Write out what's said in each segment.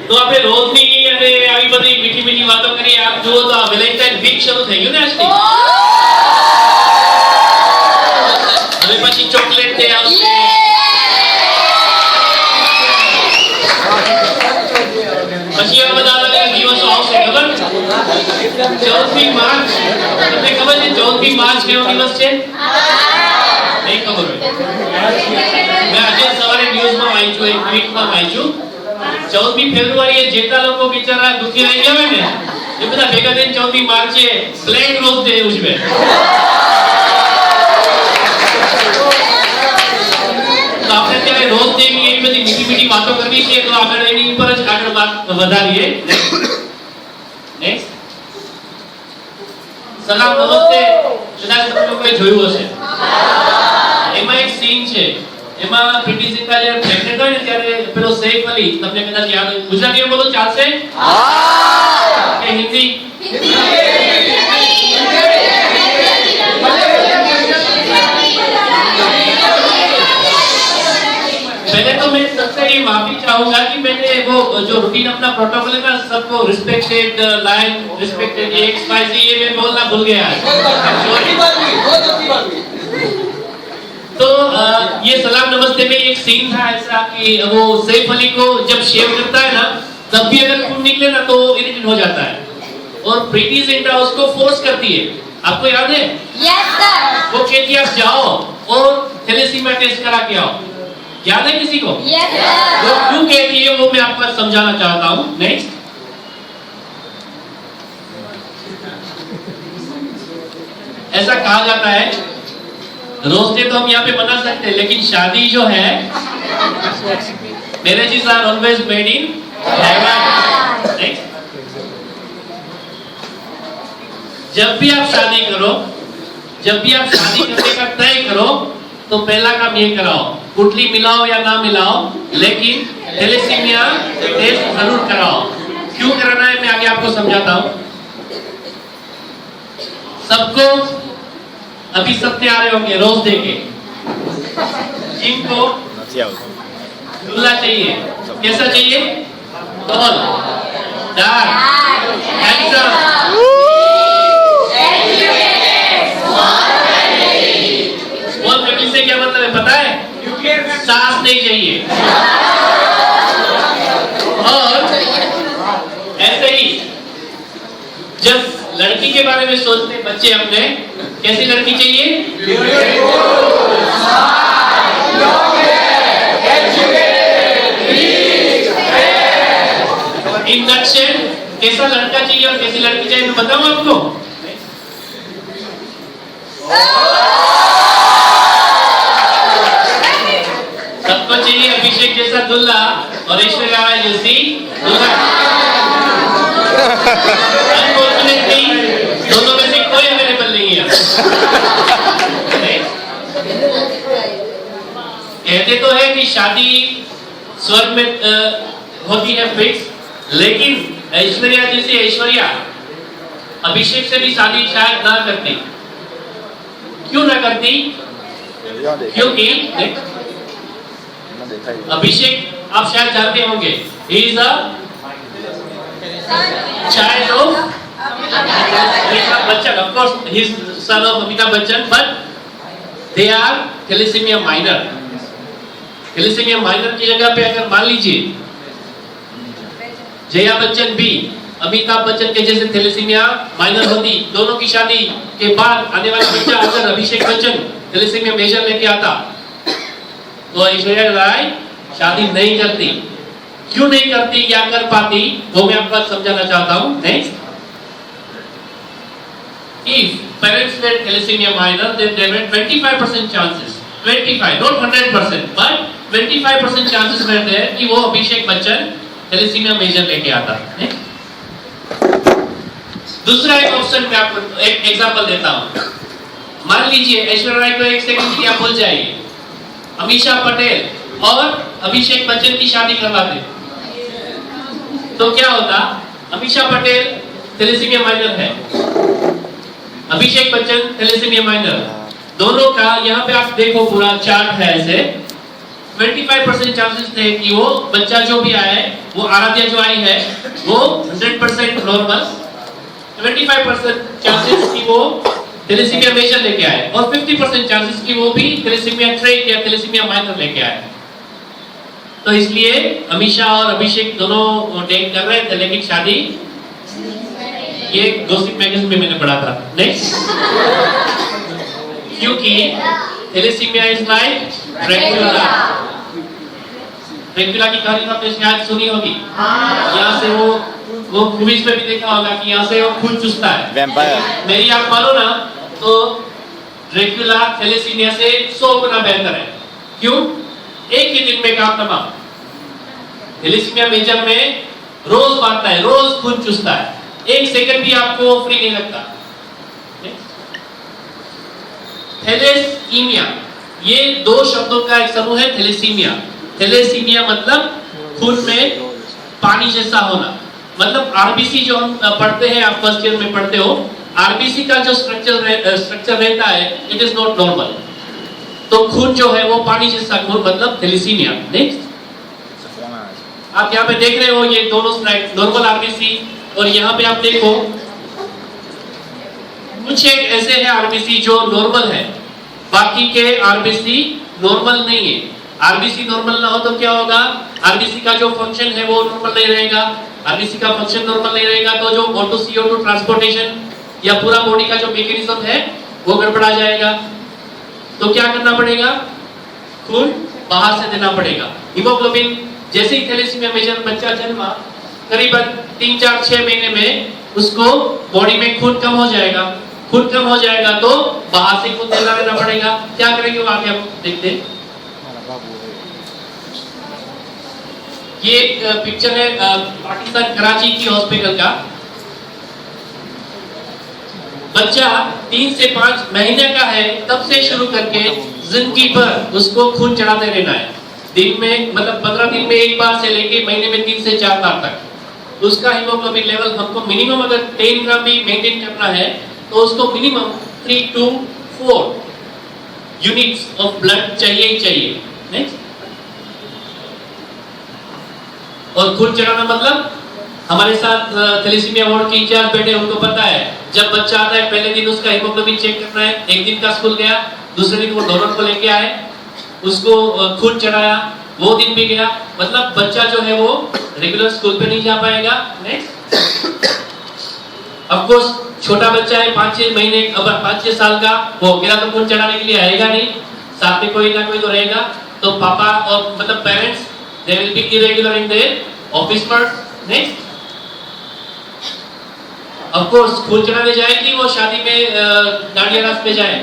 તો આપણે રોજની અને આવી બધી મીઠી મીઠી વાતો કરીએ. આપ જુઓ તો આ વેલેન્ટાઇન વીક શરૂ થઈ ગયું ને આજથી. હવે પછી ચોકલેટ ડે આવશે. પછી આ બધા અલગ અલગ દિવસો આવશે. ખબર 14મી માર્ચ તમને ખબર છે 14મી માર્ચ કેવો દિવસ છે? નહીં ખબર હોય. મેં આજે સવારે ન્યૂઝમાં વાંચ્યું, એક ટ્વીટમાં વાંચ્યું 14મી ફેબ્રુઆરીએ જેટલા લોકો બિચારા દુખી રહી ગયા હોય ને એ બધા ભેગા થઈને 14મી માર્ચે બ્લેક રોઝ ડે ઉજવે. તો આપણે ત્યારે રોઝ ડે ની એવી બધી મીઠી મીઠી વાતો કરવી છે, તો આપણે એની ઉપર જ આગળ વાત વધારીએ. નેક્સ્ટ સલામ નમસ્તે કદાચ તમે લોકોએ જોયું હશે. એમાં એક સીન છે, એમાં પ્રીતિ ઝિંટા જ્યારે પ્રેગ્નન્ટ હોય ને ત્યારે પેલો સૈફ અલી, તમને કદાચ યાદ હોય. ગુજરાતીમાં બોલો ચાલશે? હા કે હિન્દી? पहले तो मैं सबसे ये माफी चाहूंगा कि मैंने वो जो रूटीन अपना प्रोटोकॉल है ना, सबको respected line respected X Y Z ये मैं बोलना भूल गया. तो ये सलाम नमस्ते में एक सीन था ऐसा कि वो सैफ अली को जब शेव करता है ना तब भी अगर खून निकले ना तो इरिटेट हो जाता है, और प्रीति जिंटा उसको फोर्स करती है. आपको याद है? Yes sir. वो कहती है आप जाओ और थैलेसीमिया टेस्ट करा के आओ. याद है किसी को? Yes sir. वो क्यों कहती है वो मैं आपको समझाना चाहता हूँ. नेक्स्ट ऐसा कहा जाता है रोज डे तो हम यहाँ पे मना सकते हैं, लेकिन शादी जो है marriages are always made in heaven. जब भी आप शादी करो, जब भी आप शादी करने का तय करो तो पहला काम ये कराओ, कुंडली मिलाओ या ना मिलाओ, लेकिन थैलेसीमिया टेस्ट जरूर कराओ. क्यों कराना है मैं आगे आपको समझाता हूँ. सबको अभी सब तैयार होंगे रोज डे के. जिनको दूल्हा चाहिए, कैसा चाहिए? Tall, dark, handsome. Small family से क्या मतलब है पता है? सास नहीं चाहिए. और ऐसे ही जब लड़की के बारे में सोचते बच्चे अपने, कैसी लड़की चाहिए? इंडक्शन कैसा लड़का चाहिए और कैसी लड़की चाहिए मैं बताऊं आपको. सबको चाहिए अभिषेक जैसा दुल्हा और ऐश्वर्या राय जैसी दुल्हन. अनफॉर्चुनेटली दोनों में से कोई अवेलेबल नहीं है. कहते तो है कि शादी स्वर्ग में होती है फिक्स, लेकिन ऐश्वर्या जैसी ऐश्वर्या अभिषेक से भी शादी शायद ना करती. क्यों ना करती? क्योंकि अभिषेक आप शायद जानते होंगे he is a child of Amitabh Bachchan. Of course he is son of Amitabh Bachchan, but they are thalassemia minor. thalassemia minor की जगह पे अगर मान लीजिए जया बच्चन भी अमिताभ बच्चन के जैसे थैलेसीमिया माइनर होती, दोनों की शादी के बाद आने वाला बच्चा अगर अभिषेक बच्चन थैलेसीमिया मेजर लेके आता तो ऐश्वर्या राय शादी नहीं करती. क्यों नहीं करती, क्या कर पाती, वो मैं आपको समझाना चाहता हूँ. Next, if parents were thalassemia minor then there were 25% chances, 25 not 100% but 25% chances were there कि वो अभिषेक बच्चन थैलेसीमिया मेजर लेके आता. दूसरा एक ऑप्शन मैं आपको एक एग्जांपल देता हूँ. मान लीजिए ऐश्वर्या राय को एक सेकंड के लिए आप भूल जाइए, अमीषा पटेल और अभिषेक बच्चन की शादी करवाते तो क्या होता? अमीषा पटेल थैलेसीमिया माइनर है, अभिषेक बच्चन थैलेसीमिया माइनर, दोनों का यहाँ पे आप देखो पूरा चार्ट है ऐसे. 25% चांसेस थे कि वो बच्चा जो भी आया है, वो आराध्या जो आई है, वो 100% नॉर्मल, 25% चांसेस कि वो थैलेसीमिया मेजर लेके आए, और 50% चांसेस कि वो भी थैलेसीमिया ट्रेट या थैलेसीमिया माइनर लेके आए। तो इसलिए अमीशा और अभिषेक दोनों डेट कर रहे थे, लेकिन शादी, ये गॉसिप मैगजीन में मैंने पढ़ा था। नेक्स्ट, क्योंकि thalassaemia is like Dracula. Dracula की कहानी आपने शायद सुनी होगी। यहाँ से वो मूवीज में भी देखा होगा कि यहाँ से वो खून चूसता है। वैम्पायर। मेरी आप मानो ना, तो ड्रैकुला थैलेसीमिया से 100 गुना बेहतर है। क्यों? एक ही दिन में काम तमाम। थैलेसीमिया मेजर में रोज मारता है, रोज खून चूसता है, एक सेकंड भी आपको फ्री नहीं लगता। थैलेसीमिया, ये दो शब्दों का एक समूह है, थैलेसीमिया। थैलेसीमिया मतलब खून में पानी जैसा होना, मतलब आरबीसी जो हम पढ़ते हैं, आप फर्स्ट ईयर में पढ़ते हो, आरबीसी का जो स्ट्रक्चर रहता है, इट इज नॉट नॉर्मल। तो खून जो है वो पानी जैसा खून, मतलब थैलेसीमिया। नेक्स्ट, आप यहाँ पे देख रहे हो ये दोनों स्लाइड, नॉर्मल आरबीसी, और यहाँ पे आप देखो कुछ एक ऐसे हैं आरबीसी जो नॉर्मल है, बाकी के आरबीसी नॉर्मल नहीं है। आरबीसी नॉर्मल ना हो तो क्या होगा? आरबीसी का जो फंक्शन है वो नॉर्मल नहीं रहेगा। आरबीसी का फंक्शन नॉर्मल नहीं रहेगा तो जो O2 CO2 ट्रांसपोर्टेशन या पूरा बॉडी का जो मैकेनिज्म है वो गड़बड़ा जाएगा। तो क्या करना पड़ेगा? खून बाहर से देना पड़ेगा। हीमोग्लोबिन, जैसे ही थैलेसीमिया मेजर बच्चा जन्मा, करीबन 3, 4, 6 महीने में उसको बॉडी में खून कम हो जाएगा। खून कम हो जाएगा तो बाहर से खून देना पड़ेगा। क्या करेंगे वो आगे हम देखते हैं। ये पिक्चर है पाकिस्तान कराची की हॉस्पिटल का। बच्चा 3 से 5 महीने का है, तब से शुरू करके जिंदगी भर उसको खून चढ़ाते रहना है। दिन में, मतलब 15 दिन में एक बार से लेके महीने में 3 से 4 बार तक उसका हीमोग्लोबिन लेवल हमको मिनिमम अगर 10 ग्राम भी मेंटेन करना है तो उसको minimum 3 to 4 units of blood चाहिए ही चाहिए। नेक्स्ट, और खून चढ़ाना मतलब हमारे साथ थैलेसीमिया वार्ड के इंचार्ज बैठे, उनको पता है जब बच्चा आता है पहले दिन उसका हीमोग्लोबिन चेक करना है। एक दिन का स्कूल गया, दूसरे दिन वो डोनर को लेके आए, उसको खून चढ़ाया, वो दिन भी गया, मतलब बच्चा जो है वो रेगुलर स्कूल पे नहीं जा पाएगा। नेक्स्ट, ऑफ कोर्स छोटा बच्चा है 5-6 महीने, अब 5-6 साल का, वो अकेला तो खून चढ़ाने के लिए आएगा नहीं, साथ में कोई ना कोई तो रहेगा। तो पापा और मतलब parents, they will be irregular in their office work. Next, of course खून चढ़ाने जाएगी वो शादी में, दांडिया रास में जाए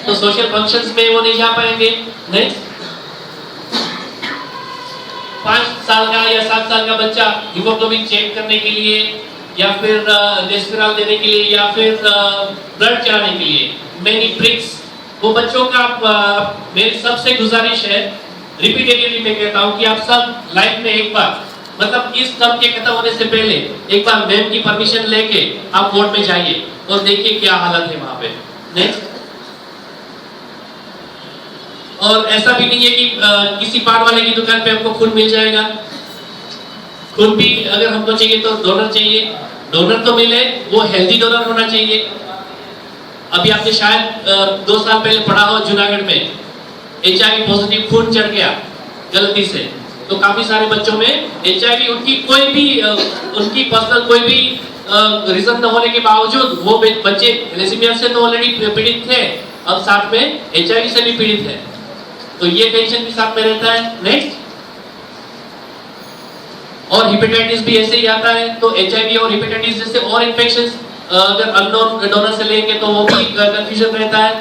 तो सोशल फंक्शंस में वो नहीं जा पाएंगे। नेक्स्ट, 5 साल का या 7 साल का बच्चा हीमोग्लोबिन चेक करने के लिए या फिर रेस्पिराल देने के लिए या फिर ब्लड चढ़ाने के लिए मेनी ब्रिक्स, वो बच्चों का मेरी सबसे गुजारिश है, रिपीटेडली मैं कहता हूँ कि आप सब लाइफ में एक बार, मतलब इस टर्म के खत्म होने से पहले एक बार मैम की परमिशन लेके आप वार्ड में जाइए और देखिए क्या हालत है वहां पे। नेक्स्ट, और ऐसा भी नहीं है कि किसी पान वाले की दुकान पे हमको खून मिल जाएगा। खून भी अगर हमको चाहिए तो डोनर चाहिए, डोनर तो मिले, वो हेल्दी डोनर होना चाहिए। अभी आपने शायद 2 साल पहले पढ़ा हो जूनागढ़ में HIV पॉजिटिव खून चढ़ गया गलती से, तो काफी सारे बच्चों में HIV, उनकी कोई भी उनकी पर्सनल कोई भी रीजन न होने के बावजूद वो बच्चे थैलेसीमिया से तो ऑलरेडी पीड़ित थे, अब साथ में HIV से भी पीड़ित है, तो ये टेंशन भी साथ में रहता है। नेक्स्ट, और हेपेटाइटिस भी ऐसे ही आता है, तो HIV और हेपेटाइटिस जैसे और इन्फेक्शंस अगर अननोन डोनर से लेंगे तो वो भी कंफ्यूजन रहता है।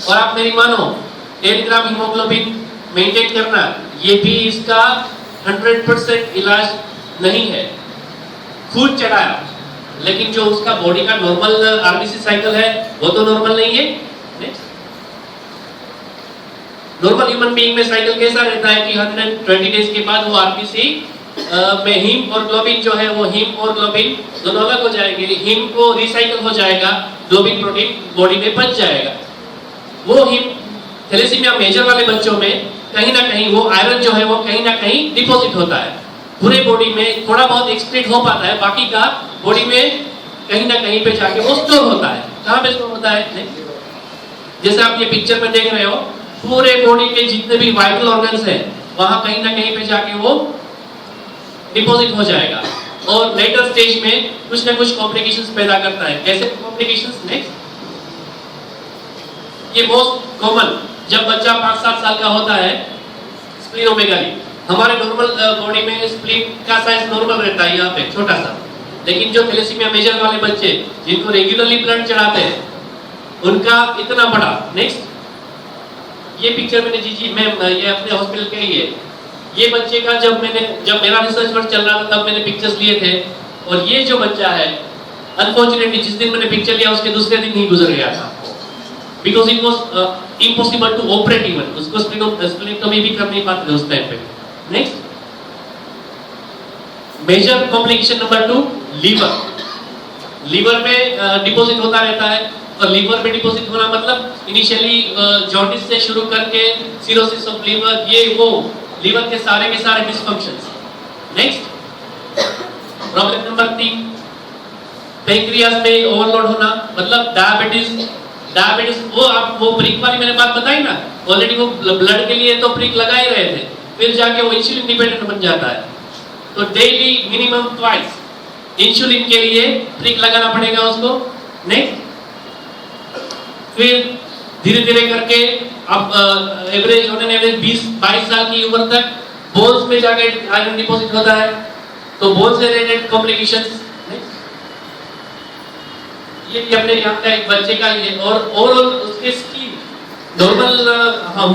और आप मेरी मानो 10 ग्राम हीमोग्लोबिन मेंटेन करना, ये भी इसका 100% इलाज नहीं है। खून चढ़ाया, लेकिन जो उसका बॉडी का नॉर्मल आरबीसी साइकिल है वो तो नॉर्मल नहीं है। नॉर्मल ह्यूमन बीइंग में साइकिल कैसा रहता है कि 120 डेज के बाद वो आरबीसी में हीम और ग्लोबिन जो है वो हीम और ग्लोबिन दोनों अलग हो जाएंगे। हीम को रिसाइकल हो जाएगा, ग्लोबिन प्रोटीन बॉडी में बच जाएगा। वो हीम थैलेसीमिया मेजर वाले बच्चों में कहीं ना कहीं वो आयरन जो है वो कहीं ना कहीं डिपॉजिट होता है पूरे बॉडी में, थोड़ा बहुत एक्सक्रीट हो पाता है, बाकी का बॉडी में कहीं ना कहीं पे जाके वो स्टोर होता है। कहाँ पे स्टोर होता है? जैसे आप ये पिक्चर में देख रहे हो, पूरे बॉडी के जितने भी वाइटल ऑर्गन्स हैं वहां कहीं ना कहीं पे जाके वो डिपॉजिट हो जाएगा और लेटर स्टेज में कुछ ना कुछ कॉम्प्लिकेशंस पैदा करता है। कैसे कॉम्प्लिकेशंस? नेक्स्ट, ये मोस्ट कॉमन जब बच्चा 5-7 साल का होता है, स्प्लीनोमेगाली। हमारे नॉर्मल बॉडी में स्प्लीन का साइज नॉर्मल रहता है यहाँ पे छोटा सा, लेकिन जो थैलेसीमिया मेजर वाले बच्चे जिनको रेगुलरली ब्लड चढ़ाते हैं उनका इतना बड़ा। नेक्स्ट, ये पिक्चर मैंने ये अपने हॉस्पिटल के ही है। ये बच्चे का जब मेरा रिसर्च वर्क चल रहा था तब मैंने पिक्चर्स लिए थे, और ये जो बच्चा है अनफॉर्चुनेटली जिस दिन मैंने पिक्चर लिया उसके दूसरे दिन ही गुजर गया था, because it was impossible to operate even, उसको स्प्लीनोटोमी भी कर नहीं पाते थे उस टाइम पे। Next, major complication number 2, liver में डिपॉजिट होता रहता है, और लीवर में डिपॉजिट होना मतलब इनिशियली जॉन्डिस से शुरू करके सिरोसिस ऑफ लीवर, ये वो लीवर के सारे dysfunctions. Next, problem number 3, pancreas में ओवरलोड होना, मतलब डायबिटीज वो प्रिक वाली मैंने बात बताई ना, ऑलरेडी वो ब्लड के लिए तो प्रिक लगा ही रहे थे, फिर जाके वो इंसुलिन डिपेंडेंट बन जाता है, तो डेली मिनिमम ट्वाइस इंसुलिन के लिए प्रिक लगाना पड़ेगा उसको। नेक्स्ट, फिर धीरे धीरे करके अब एवरेज 20-22 साल की उम्र तक बोन्स में जाके आयरन डिपॉजिट होता है, तो बोन से रिलेटेड कॉम्प्लिकेशंस। ये भी अपने यहाँ का एक बच्चे का ही है, और ओवरऑल उसके स्किन नॉर्मल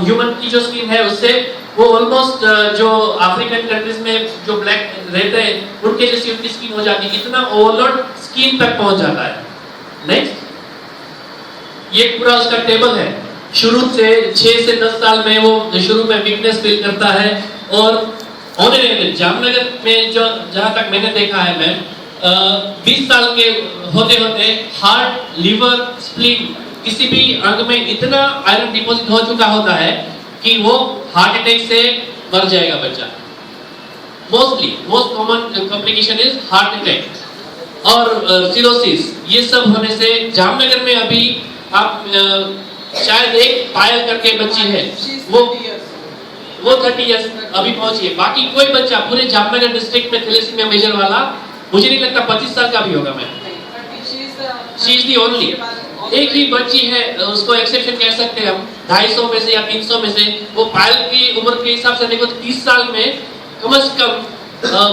ह्यूमन की जो स्किन है उससे वो ऑलमोस्ट जो अफ्रीकन कंट्रीज में जो ब्लैक रहते हैं उनके जैसी उनकी स्किन हो जाती है, इतना ओवरलोड स्किन तक पहुंच जाता है। नेक्स्ट, ये पूरा उसका टेबल है, शुरू से 6 से 10 साल में वो शुरू में वीकनेस फील करता है, और जामनगर में जो जहां तक मैंने देखा है मैं 20 साल के होते होते हार्ट, लिवर, स्प्लीन किसी भी अंग में इतना आयरन डिपॉजिट हो चुका होता है कि वो हार्ट अटैक से मर जाएगा बच्चा। Most common complication is heart attack और सिरोसिस। ये सब होने से जामनगर में अभी आप शायद एक पायल करके बच्ची है, वो 30 इयर्स अभी पहुंची है, बाकी कोई बच्चा पूरे जामनगर डिस्ट्रिक्ट में थैलेसीमिया मेजर वाला मुझे नहीं लगता 25 साल का भी होगा। मैं शी इज दी ओनली, एक ही बच्ची है, उसको एक्सेप्शन कह सकते हैं हम, 250 में से या 300 में से। वो पायल की उम्र के हिसाब से देखो तो 30 साल में कम से कम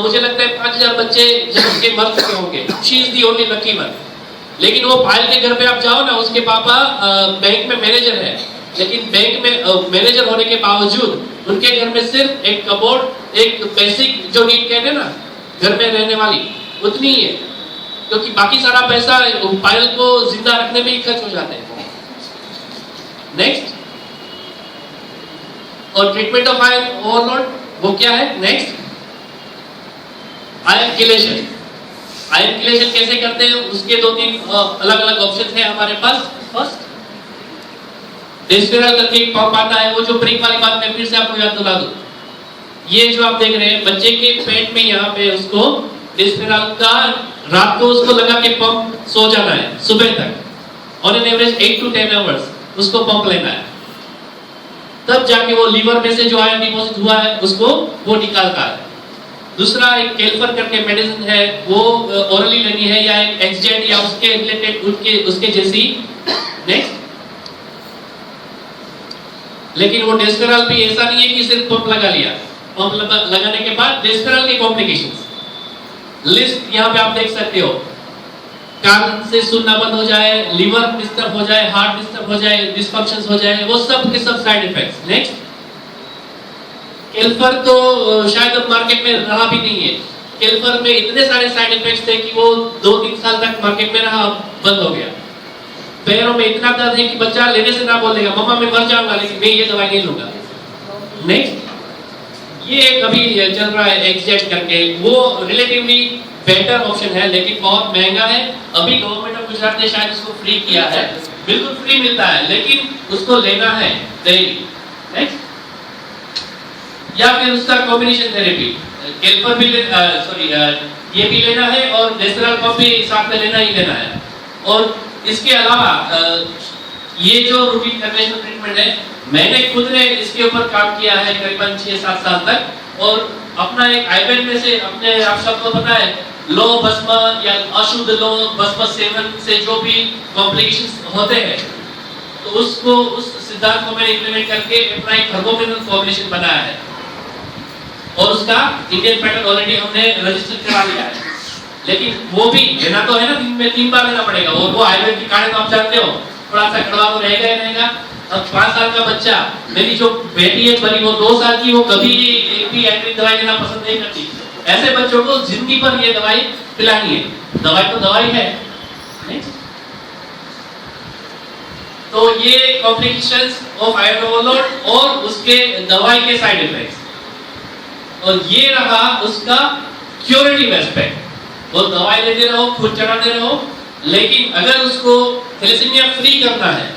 मुझे लगता है 5000 बच्चे जन्म के मर चुके होंगे। She is the only lucky one. लेकिन वो पायल के घर पे आप जाओ ना, उसके पापा बैंक में मैनेजर है, लेकिन बैंक में मैनेजर होने के बावजूद उनके घर में सिर्फ एक कबोर्ड, एक बेसिक जो नीड कहते हैं ना घर में रहने वाली, उतनी ही है, क्योंकि बाकी सारा पैसा पायल को जिंदा रखने में ही खर्च हो जाते हैं। नेक्स्ट, और ट्रीटमेंट ऑफ आयरन ओवरलोड वो क्या है? Next, iron chelation. Iron chelation कैसे करते हैं उसके 2-3 अलग अलग ऑप्शन है हमारे पास। फर्स्ट, डेस्पेरल करके एक पंप आता है, वो जो प्रिक वाली बात मैं फिर से आपको याद दिला दूं। ये जो आप देख रहे हैं बच्चे के पेट में, यहाँ पे उसको डेस्पेरल का रात को उसको लगा के पंप सो जाना है, सुबह तक on an average 8 to 10 hours उसको पंप लेना है, तब जाके वो लीवर में से जो आयरन डिपॉजिट हुआ है उसको वो निकालता है। दूसरा एक केल्फर करके मेडिसिन है, वो ओरली लेनी है, या एक एक्सजेट या उसके रिलेटेड उसके जैसी। नेक्स्ट, लेकिन वो डेस्पेरल भी ऐसा नहीं है कि सिर्फ पंप लगा लिया, पंप लगाने के बाद डेस्पेरल के कॉम्प्लिकेशंस लिस्ट यहाँ पे आप देख सकते हो। कान से सुनना बंद हो जाए, लिवर डिस्टर्ब हो जाए, हार्ट डिस्टर्ब हो जाए, डिसफंक्शंस हो जाए, वो सब के सब साइड इफेक्ट्स। नेक्स्ट, केल्फर तो शायद अब मार्केट में रहा भी नहीं है। केल्फर में इतने सारे साइड इफेक्ट्स थे कि वो 2-3 साल तक मार्केट में रहा, बंद हो गया। पैरों में इतना दर्द है कि बच्चा लेने से ना बोलेगा मम्मा मैं मर जाऊंगा, लेकिन मैं ये दवाई नहीं लूंगा। नेक्स्ट, ये एक अभी चल रहा है एक्सजेट करके, वो रिलेटिवली बेटर ऑप्शन है, लेकिन बहुत महंगा है। अभी गवर्नमेंट ऑफ गुजरात ने शायद इसको फ्री किया है, बिल्कुल फ्री मिलता है, लेकिन उसको लेना है डेली। नेक्स्ट, या फिर उसका कॉम्बिनेशन थेरेपी, कैल्पर भी ये भी लेना है और डेस्टरल पंप भी साथ में लेना ही लेना है। और इसके अलावा ये जो रूटीन कन्वेंशनल ट्रीटमेंट है, मैंने खुद ने इसके ऊपर काम किया है करीबन 6-7 साल तक, और अपना एक आईबैंड में से अपने आप सबको पता है लो भस्म या अशुद्ध लो भस्म सेवन से जो भी कॉम्प्लिकेशंस होते हैं, तो उसको उस सिद्धांत को मैंने इम्प्लीमेंट करके अपना एक थर्मोमिनल फॉर्मुलेशन बनाया है, और उसका इंडियन पैटर्न ऑलरेडी हमने रजिस्टर करा लिया है। लेकिन वो भी लेना तो है ना, दिन में 3 बार लेना पड़ेगा, और वो आयुर्वेद की कहानी तो आप जानते हो, थोड़ा सा कड़वा तो रहेगा ही रहेगा। अब 5 साल का बच्चा, मेरी जो बेटी है बड़ी, वो 2 साल की, वो कभी एक भी एंटी दवाई लेना पसंद नहीं करती। ऐसे बच्चों को जिंदगी पर ये दवाई पिलानी है, दवाई तो दवाई है। तो ये कॉम्प्लिकेशंस ऑफ आयरन ओवरलोड और उसके दवाई के साइड इफेक्ट्स, और ये रहा उसका क्यूरेटिव एस्पेक्ट। वो दवाई लेते रहो, खुद चढ़ाते रहो, लेकिन अगर उसको थैलेसीमिया फ्री करना है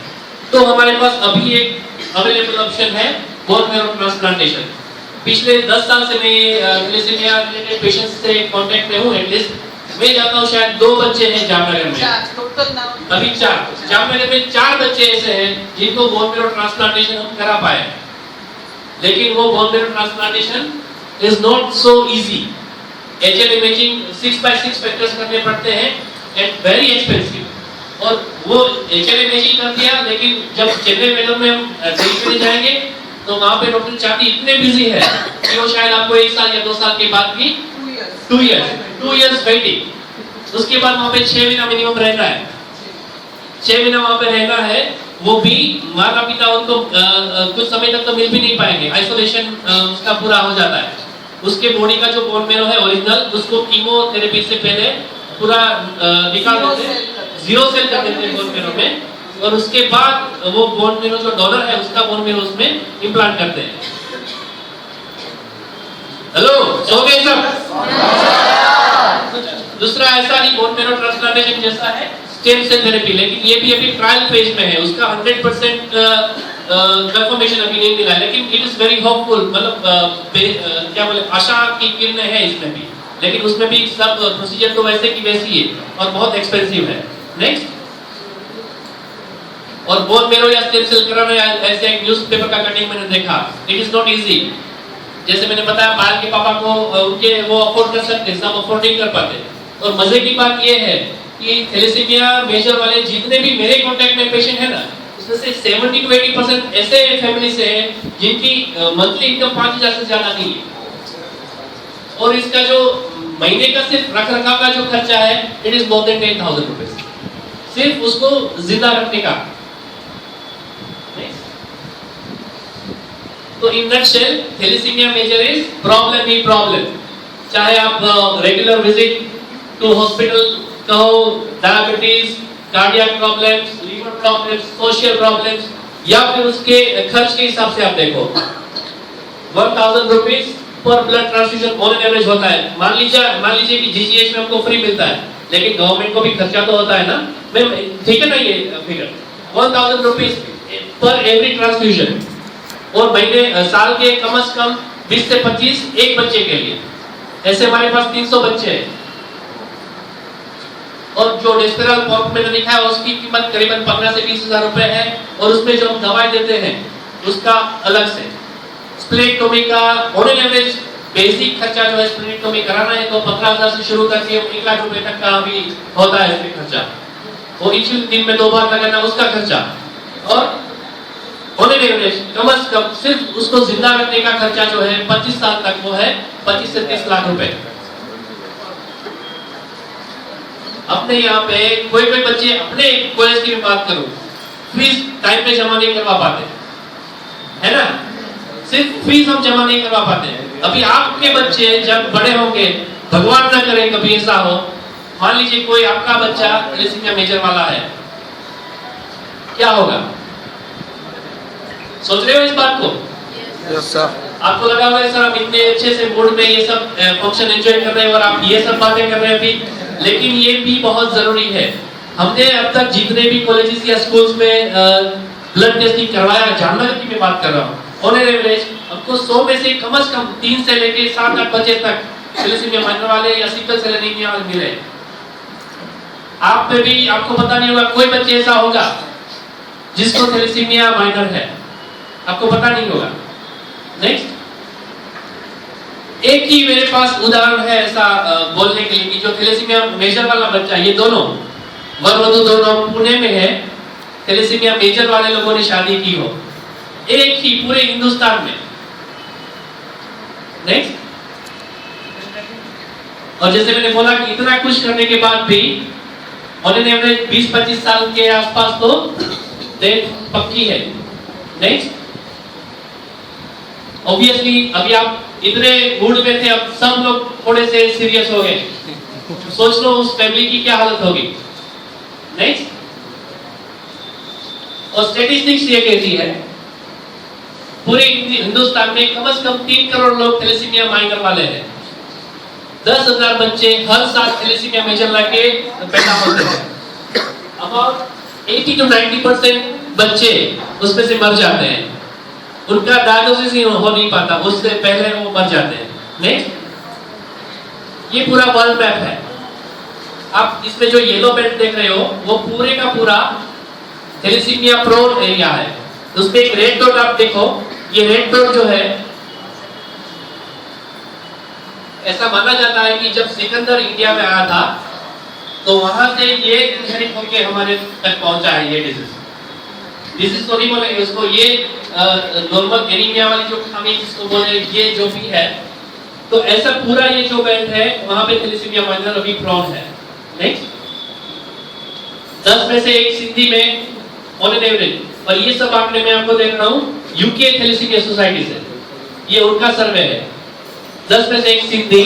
तो हमारे पास अभी एक अवेलेबल ऑप्शन है बोन मैरो ट्रांसप्लांटेशन। पिछले 10 साल से मैं थैलेसीमिया रिलेटेड पेशेंट्स से कांटेक्ट में हूं। एटलीस्ट मैं जाता हूं, शायद 2 बच्चे हैं जामनगर में, अभी 4 जामनगर में 4 बच्चे ऐसे हैं जिनको बोन मैरो ट्रांसप्लांटेशन हम करा पाए। लेकिन वो bone marrow transplantation is not so easy. HL imaging 6x6 factors करने पड़ते हैं and very expensive. और वो HL imaging कर दिया, लेकिन जब चेन्नई मेडम में हम दिल्ली में जाएंगे तो वहाँ पे डॉक्टर चाहती इतने बिजी है कि वो शायद आपको 1 साल या 2 साल के बाद भी 2 years वेटिंग, उसके बाद वहाँ पे 6 महीना मिनिमम रहना है। 6 महीना वहाँ पे रहना है, वो भी माता पिता उनको कुछ समय तक तो मिल भी नहीं पाएंगे, आइसोलेशन उसका पूरा हो जाता है। उसके बॉडी का जो बोन मैरो है ओरिजिनल, उसको कीमोथेरेपी से पहले पूरा निकाल देते हैं, 0 सेल कर देते हैं बोन मैरो में, और उसके बाद वो बोन मैरो जो डोनर है उसका बोन मैरो उसमें इम्प्लांट करते हैं। हेलो, सो गए सब? दूसरा ऐसा ही बोन मैरो ट्रांसप्लांटेशन जैसा है स्टेम सेल थेरेपी, लेकिन ये भी अभी ट्रायल फेज में है, उसका 100% कंफर्मेशन अभी नहीं मिला, लेकिन इट इज वेरी होपफुल। मतलब क्या बोले, आशा की किरणें है इसमें भी, लेकिन उसमें भी सब प्रोसीजर तो वैसे की वैसी है और बहुत एक्सपेंसिव है। नेक्स्ट, और बोन मैरो या स्टेम सेल कराना, ऐसे एक न्यूज़पेपर का कटिंग मैंने देखा, इट इज नॉट इजी। जैसे मैंने बताया, बाल के पापा को उनके वो अफोर्ड कर सकते, सब अफोर्ड नहीं कर पाते। और मजे की बात ये है कि थैलेसीमिया मेजर वाले जितने भी मेरे कांटेक्ट में पेशेंट है ना, उसमें से 70 to 80% ऐसे फैमिली से हैं जिनकी मंथली इनकम 5,000 से ज्यादा नहीं है, और इसका जो महीने का सिर्फ रख रखाव का जो खर्चा है, it is more than 10,000 rupees, सिर्फ उसको जिंदा रखने का। तो in nutshell thalassaemia major is problem ही प्रॉब्लम। चाहे आप रेगुलर विजिट टू हॉस्पिटल कहो, diabetes, cardiac problems, liver problems, social problems, या फिर उसके खर्च के हिसाब से आप देखो, 1000 rupees per blood transfusion on average होता है। मान लीजिए कि जीजीएच में हमको फ्री मिलता है, लेकिन गवर्नमेंट को भी खर्चा तो होता है ना, ठीक है ना, ये figure 1000 rupees per every transfusion, और महीने साल के कम से कम 20 से 25 एक बच्चे के लिए, ऐसे हमारे पास 300 बच्चे हैं। और जो डेस्पेरल पंप में लिखा है उसकी कीमत करीबन 15 से 20 हजार रुपए है, और उसमें जो हम दवाई देते हैं उसका अलग से। स्प्लेक्टोमी का ऑन एवरेज बेसिक खर्चा जो है, स्प्लेक्टोमी कराना है तो 15,000 से शुरू करके 1 लाख रुपए तक का भी होता है इसमें खर्चा। वो इंसुलिन दिन में 2 बार लगाना, उसका खर्चा, और ऑन एवरेज कम से कम सिर्फ उसको जिंदा रखने का खर्चा जो है 25 साल तक, वो है 25 से 30 लाख रुपए। अपने यहाँ पे कोई बच्चे, अपने कॉलेज की बात करूं, फीस टाइम पे जमा नहीं करवा पाते, है ना, सिर्फ फीस हम जमा नहीं करवा पाते। अभी आपके बच्चे जब बड़े होंगे, भगवान ना करे कभी ऐसा हो, मान लीजिए कोई आपका बच्चा थैलेसीमिया मेजर वाला है, क्या होगा? सोच रहे हो इस बात को? Yes sir. आपको लगा होगा सर हम इतने अच्छे से मूड में ये सब फंक्शन एंजॉय कर रहे हैं और आप ये सब बातें कर रहे हैं अभी, लेकिन ये भी बहुत जरूरी है। हमने अब तक जितने भी कॉलेजेस या स्कूल्स में ब्लड टेस्टिंग करवाया, जानवर की मैं बात कर रहा हूँ, ऑन एवरेज हमको 100 में से कम 3 से लेके 7-8 बच्चे तक थैलेसीमिया माइनर वाले या सिकल सेल एनीमिया वाले मिले। आप में भी आपको पता नहीं होगा, कोई बच्चे ऐसा होगा जिसको थैलेसीमिया माइनर है, आपको पता नहीं होगा। नेक्स्ट, एक ही मेरे पास उदाहरण है ऐसा बोलने के लिए कि जो थैलेसीमिया मेजर वाला बच्चा, ये दोनों वर वधू दोनों पुणे में है, थैलेसीमिया मेजर वाले लोगों ने शादी की हो, एक ही पूरे हिंदुस्तान में। नेक्स्ट, और जैसे मैंने बोला कि इतना कुछ करने के बाद भी ऑन एन एवरेज 20-25 साल के आसपास तो डेथ पक्की है। नेक्स्ट, ऑब्वियसली अभी आप इतने मूड में थे, अब सब लोग थोड़े से सीरियस हो गए, सोच लो उस फैमिली की क्या हालत होगी। नेक्स्ट, और स्टैटिस्टिक्स ये कहती है पूरे हिंदुस्तान में कम से कम 3 करोड़ लोग थैलेसीमिया माइनर वाले हैं। 10,000 बच्चे हर साल थैलेसीमिया मेजर लाके पैदा होते हैं। अबाउट 80 to 90% बच्चे उसमें से मर जाते हैं, उनका डायग्नोसिस ही हो नहीं पाता, उससे पहले वो मर जाते हैं। नेक्स्ट, ये पूरा वर्ल्ड मैप है। आप इसमें जो येलो बेल्ट देख रहे हो वो पूरे का पूरा थैलेसीमिया प्रोन एरिया है। उसमें एक रेड डॉट आप देखो, ये रेड डॉट जो है, ऐसा माना जाता है कि जब सिकंदर इंडिया में आया था तो वहां से ये इनहेरिट होके हमारे तक पहुंचा है। ये डिजीज तो नहीं बोलेंगे उसको, ये नॉर्मल एनीमिया वाली जो खामी जिसको बोले, ये जो भी है, तो ऐसा पूरा ये जो बेल्ट है वहां पे थैलेसीमिया माइनर अभी प्रोन है। नेक्स्ट, 10 में से एक सिंधी में ऑन एन एवरेज, और ये सब आंकड़े मैं आपको देख रहा हूँ यूके थैलेसीमिया सोसाइटी से, ये उनका सर्वे है। 10 में से एक सिंधी,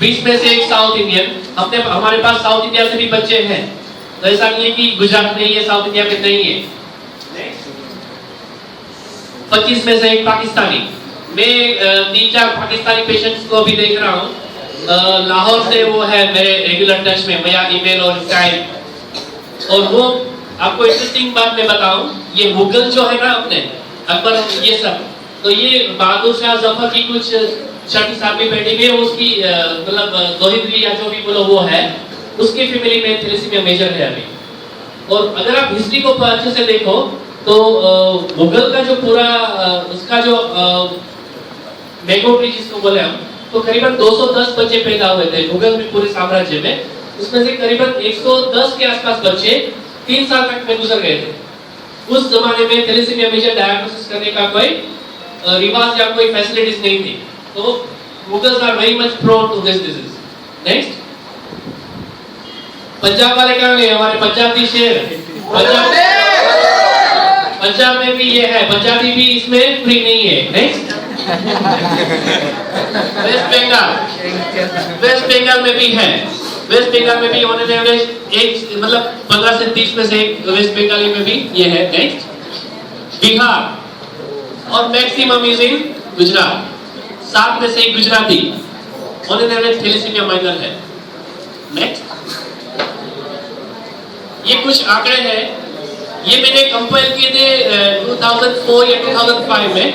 20 में से एक साउथ इंडियन। हमारे पास साउथ इंडिया से भी बच्चे हैं, तो ऐसा नहीं है कि गुजरात में ये साउथ इंडिया में नहीं है। 25 में से एक पाकिस्तानी। मैं 3-4 पाकिस्तानी पेशेंट्स को भी देख रहा हूँ, लाहौर से वो है मेरे रेगुलर टच में, मेरा ईमेल और स्काइप। और वो आपको इंटरेस्टिंग बात मैं बताऊं, ये मुगल जो है ना अपने अकबर, ये सब, तो ये बहादुर शाह जफर की कुछ 6-7वीं बेटी में उसकी मतलब दोहित्री या जो भी बोलो वो है, उसकी फैमिली में थैलेसीमिया मेजर है अभी। और अगर आप हिस्ट्री को अच्छे से देखो तो मुगल का जो पूरा उसका जो मेगोट्री जिसको बोले हम, तो करीबन 210 बच्चे पैदा हुए थे मुगल में पूरे साम्राज्य में। उसमें से करीबन 110 के आसपास बच्चे 3 साल तक में गुजर गए थे। उस जमाने में थैलेसीमिया मेजर डायग्नोसिस करने का कोई रिवाज या कोई फैसिलिटीज नहीं थी, तो Mughals are very much prone to this disease. Next, Punjab वाले क्या है, हमारे पंजाबी शेर, पंजाब में भी ये है, पंजाबी भी इसमें फ्री नहीं है। नेक्स्ट, वेस्ट बंगाल में भी है, वेस्ट बंगाल में भी ऑन एन एवरेज एक मतलब 15 से 30 में से एक वेस्ट बंगाली में भी ये है। नेक्स्ट, बिहार, और मैक्सिमम इज इन गुजरात, 7 में से एक Gujarati on an average thalassaemia minor है। नेक्स्ट, ये कुछ आंकड़े हैं, ये मैंने कंपाइल किए थे 2004 या 2005 में,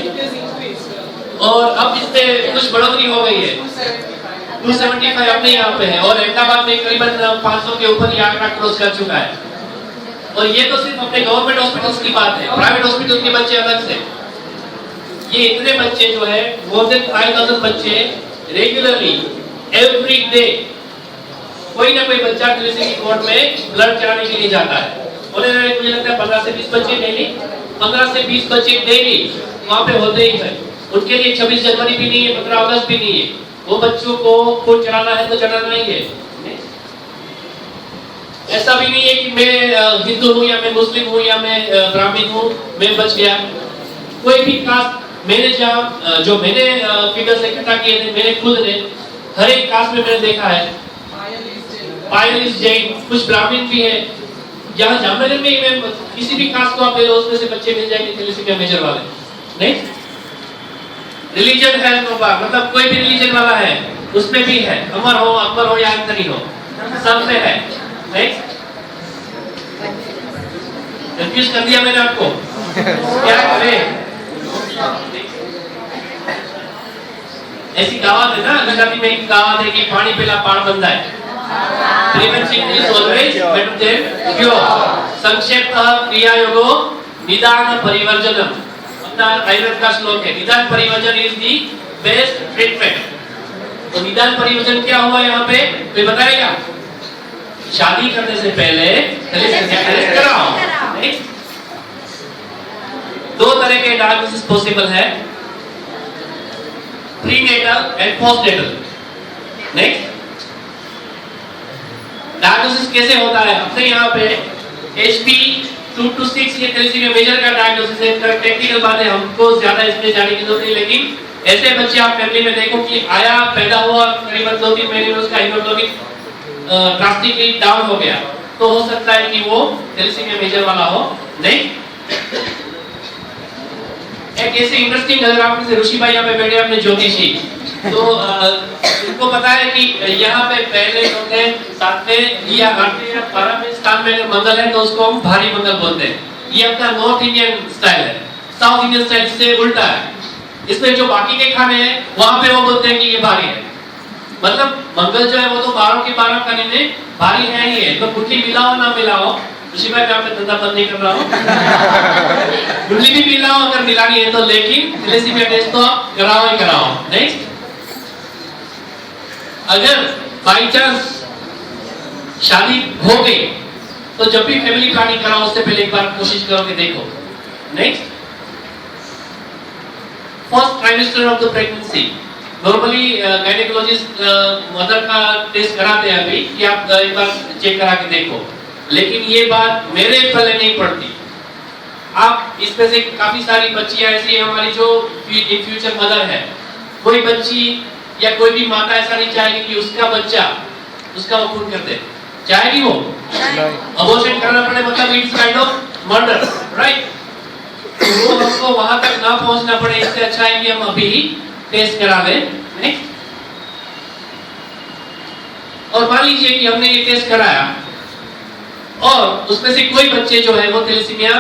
और अब इसमें कुछ बढ़ोतरी हो गई है, 275 अपने यहाँ पे है, और अहमदाबाद में करीबन 500 के ऊपर ये आंकड़ा क्रॉस कर चुका है। और ये तो सिर्फ अपने गवर्नमेंट हॉस्पिटल्स की बात है, प्राइवेट हॉस्पिटल के बच्चे अलग से। ये इतने बच्चे जो है, मोर देन 5000 बच्चे रेगुलरली एवरी डे कोई ना कोई बच्चा थैलेसीमिया कोर्ट में ब्लड चढ़ाने के लिए जाता है। और मुझे लगता है 15 से 20 बच्चे डेली, 15 से 20 बच्चे डेली वहाँ पे होते ही है। उनके लिए 26 जनवरी भी नहीं है, 15 अगस्त भी नहीं है, वो बच्चों को खून चढ़ाना है तो चढ़ाना ही है। ऐसा भी नहीं है कि मैं हिंदू हूँ या मैं मुस्लिम हूँ या मैं ब्राह्मण हूँ, मैं बच गया। कोई भी कास्ट, मैंने जहाँ जो मैंने फिगर्स इकट्ठा किए थे, मैंने खुद ने हर एक कास्ट में मैंने देखा है, पायलिस्ट जैन, कुछ ब्राह्मण भी है। यहाँ जामनगर में मैं किसी भी कास्ट को आप ले लो, उसमें से बच्चे मिल जाएंगे थैलेसीमिया मेजर वाले। नहीं, रिलीजन है तो मतलब कोई भी रिलीजन वाला है उसमें भी है, अमर हो, अकबर हो या अंतरी हो। सब में है। नेक्स्ट, कंफ्यूज कर दिया मैंने आपको, क्या करें? ऐसी कहावत है ना, गुजराती में एक कहावत है कि पानी पीला पाड़ बंधा है। Prevention is always better than cure. संक्षेपतः क्रिया योगो निदान परिवर्जनम, अपना आयुर्वेद का श्लोक है। निदान परिवर्जन इज दी बेस्ट ट्रीटमेंट। तो निदान परिवर्जन क्या हुआ यहाँ पे, कोई बताएगा? शादी करने से पहले टेस्ट कराओ। नेक्स्ट, दो तरह के डायग्नोसिस पॉसिबल है, prenatal and postnatal. Next, diagnosis कैसे होता है? हमने यहाँ पे HP 2 to 6 ये थैलेसीमिया मेजर का डायग्नोसिस है। टेक्निकल बात है, हमको ज्यादा इसमें जाने की जरूरत नहीं, लेकिन ऐसे बच्चे आप फैमिली में देखो कि आया, पैदा हुआ, करीबन 2-3 महीने में उसका हीमोग्लोबिन ड्रास्टिकली डाउन हो गया, तो हो सकता है कि वो थैलेसीमिया मेजर वाला हो। नहीं, एक ऐसे इंटरेस्टिंग, अगर आप में से ऋषि भाई यहाँ पे बैठे अपने ज्योतिषी, तो उनको पता है कि यहाँ पे पहले होते हैं 7वें या 8वें या 12वें स्थान में अगर मंगल है तो उसको हम भारी मंगल बोलते हैं। ये अपना नॉर्थ इंडियन स्टाइल है, साउथ इंडियन स्टाइल से उल्टा है। इसमें जो बाकी के खाने हैं वहां पे वो बोलते हैं कि ये भारी है। मतलब मंगल जो है वो तो 12 के 12 खाने में भारी है ही है। तो कुंडली मिलाओ ना मिलाओ, ऋषि भाई मैं आपका धंधा बंद नहीं कर रहा हूँ, कुंडली भी मिलाओ अगर मिलानी है तो, लेकिन थैलेसीमिया टेस्ट तो आप कराओ ही कराओ। नेक्स्ट, अगर बाई चांस शादी हो गई तो जब भी फैमिली प्लानिंग कराओ उससे पहले एक बार कोशिश करो कि देखो। Next, first trimester of the pregnancy, normally gynaecologist mother का टेस्ट कराते हैं अभी कि आप एक बार चेक करा के देखो, लेकिन ये बात मेरे पल्ले नहीं पड़ती। आप इसमें से काफी सारी बच्चियां ऐसी हैं हमारी जो इन फ्यूचर मदर है। कोई बच्ची या कोई भी माता ऐसा नहीं चाहेगी कि उसका बच्चा उसका वो खून कर दे, चाहेगी वो? अबॉर्शन करना पड़े, मतलब it's kind of murder, right? तो वो हमको वहां तक ना पहुंचना पड़े, इससे अच्छा है कि हम अभी ही टेस्ट करा लें। नेक्स्ट, और मान लीजिए कि हमने ये टेस्ट कराया और उसमें से कोई बच्चे जो है वो थैलेसीमिया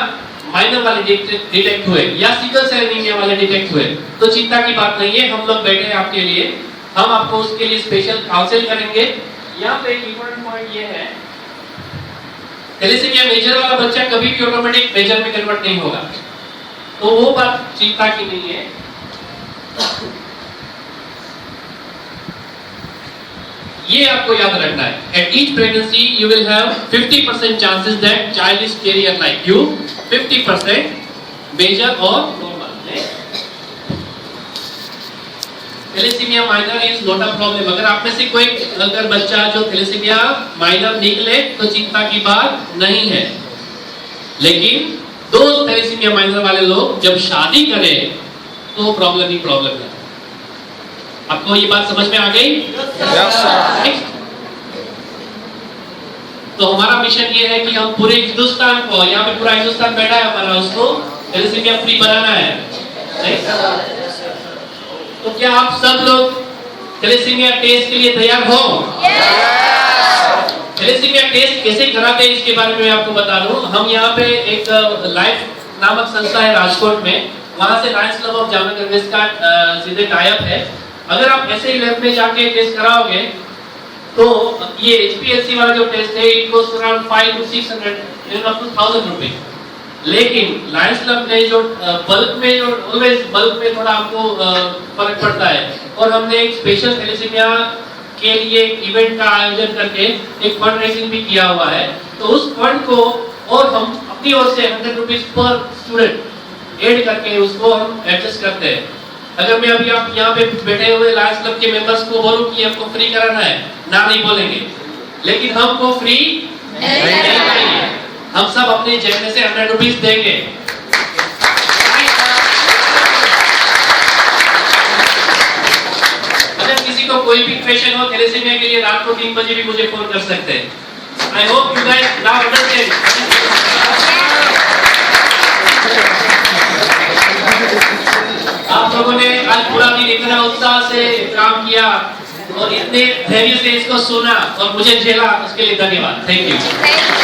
माइनर वाले डिटेक्ट हुए या सिकल सेल एनीमिया वाले डिटेक्ट हुए, तो चिंता की बात नहीं है, हम लोग बैठे हैं आपके लिए, हम आपको उसके लिए स्पेशल काउंसिल करेंगे। यहाँ पे एक इंपॉर्टेंट पॉइंट ये है, थैलेसीमिया मेजर वाला बच्चा कभी भी ऑटोमेटिक मेजर में कन्वर्ट नहीं होगा, तो वो बात चिंता की नहीं है। ये आपको याद रखना है, at each pregnancy you will have 50% chances that child is carrier like you, 50% major और normal. Thalassemia minor is not a problem. अगर आप में से कोई अगर बच्चा जो थैलेसीमिया माइनर निकले तो चिंता की बात नहीं है, लेकिन दो थैलेसीमिया माइनर वाले लोग जब शादी करें तो प्रॉब्लम ही प्रॉब्लम है। आपको ये बात समझ में आ गई? तो हमारा मिशन ये है कि हम पूरे हिंदुस्तान को, यहाँ पे पूरा हिंदुस्तान बैठा है हमारा, उसको थैलेसीमिया फ्री बनाना है। तो क्या आप सब लोग थैलेसीमिया टेस्ट के लिए तैयार हो? थैलेसीमिया टेस्ट कैसे कराते हैं इसके बारे में आपको बता दूं। हम यहाँ पे एक लाइफ नामक संस्था है राजकोट में, वहां से Lions Club of Jamnagar West का सीधे टाइप है। अगर आप ऐसे ही लैब में जाके टेस्ट कराओगे तो ये HPLC वाला जो टेस्ट है it cost around 5 to 600 up to 1000 रुपए, लेकिन लायंस क्लब ने जो बल्क में, जो ऑलवेज बल्क में थोड़ा आपको फर्क पड़ता है, और हमने एक स्पेशल थैलेसीमिया के लिए इवेंट का आयोजन करके एक फंड रेजिंग भी किया हुआ है। तो उस फंड को और हम अपनी ओर से 100 रुपीज पर स्टूडेंट ऐड करके उसको हम एडजस्ट करते हैं। अगर मैं अभी आप यहाँ पे बैठे हुए लायंस क्लब के मेंबर्स को बोलूं कि हमको फ्री कराना है, ना नहीं बोलेंगे, लेकिन हमको फ्री नहीं करेंगे, हम सब अपने जेब में से 100 रुपीज देंगे। अगर किसी को कोई भी क्वेश्चन हो थैलेसीमिया के लिए रात को 3 बजे भी मुझे फोन कर सकते हैं। I hope you guys now understand. आप लोगों ने आज पूरा दिन इतना उत्साह से काम किया और इतने धैर्य से इसको सुना और मुझे झेला, उसके लिए धन्यवाद। Thank you.